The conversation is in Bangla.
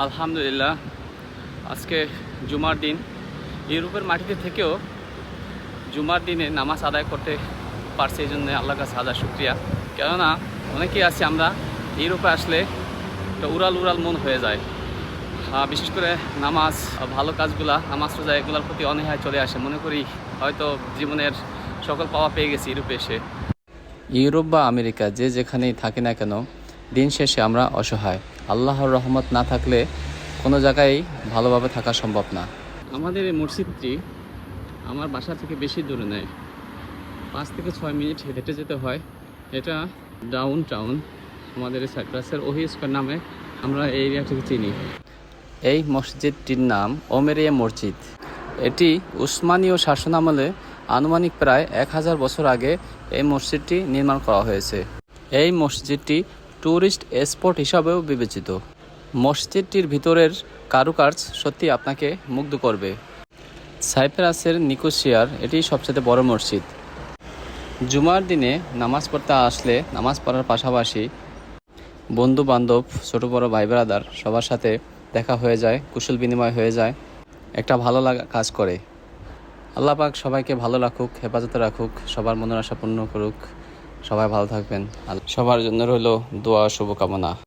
আলহামদুলিল্লাহ, আজকে জুমার দিন। ইউরোপের মাটিতে থেকেও জুমার দিনে নামাজ আদায় করতে পারছে, এই জন্য আল্লাহর কাছে হাজার শুকরিয়া। কেননা অনেকেই আছে আমরা ইউরোপে আসলে একটা উড়াল উড়াল মন হয়ে যায়। বিশেষ করে নামাজ, ভালো কাজগুলা, নামাজ রোজা এগুলোর প্রতি অনীহায় চলে আসে। মনে করি হয়তো জীবনের সকল পাওয়া পেয়ে গেছি ইউরোপে এসে। ইউরোপ বা আমেরিকা যে যেখানেই থাকি না কেন, দিন শেষে আমরা অসহায়। আল্লাহর রহমত না থাকলে কোনো জায়গায় ভালোভাবে থাকা সম্ভব না। আমাদের এই মসজিদটি আমার বাসা থেকে বেশি দূরে নেই, 5 থেকে 6 মিনিট হেঁটে যেতে হয়। এটা ডাউন টাউন, আমাদের এই সাইপ্রাসের ওহি স্কয়ার নামে আমরা এই এরিয়াটিকে চিনি। এই মসজিদটির নাম ওমেরিয়া মসজিদ। এটি উসমানীয় শাসনামলে আনুমানিক প্রায় 1000 বছর আগে এই মসজিদটি নির্মাণ করা হয়েছে। এই মসজিদটি ট্যুরিস্ট স্পট হিসাবেও বিবেচিত। মসজিদটির ভিতরের কারুকাজ সত্যি আপনাকে মুগ্ধ করবে। সাইপ্রাসের নিকোসিয়ার এটি সবচেয়ে বড় মসজিদ। জুমার দিনে নামাজ পড়তে আসলে নামাজ পড়ার পাশাপাশি বন্ধু বান্ধব, ছোটো বড়ো ভাই ব্রাদার সবার সাথে দেখা হয়ে যায়, কুশল বিনিময় হয়ে যায়, একটা ভালো লাগা কাজ করে। আল্লাহ পাক সবাইকে ভালো রাখুক, হেফাজতে রাখুক, সবার মনের আশা পূর্ণ করুক। সবাই ভালো থাকবেন। সবার জন্য রইল দোয়া, শুভকামনা।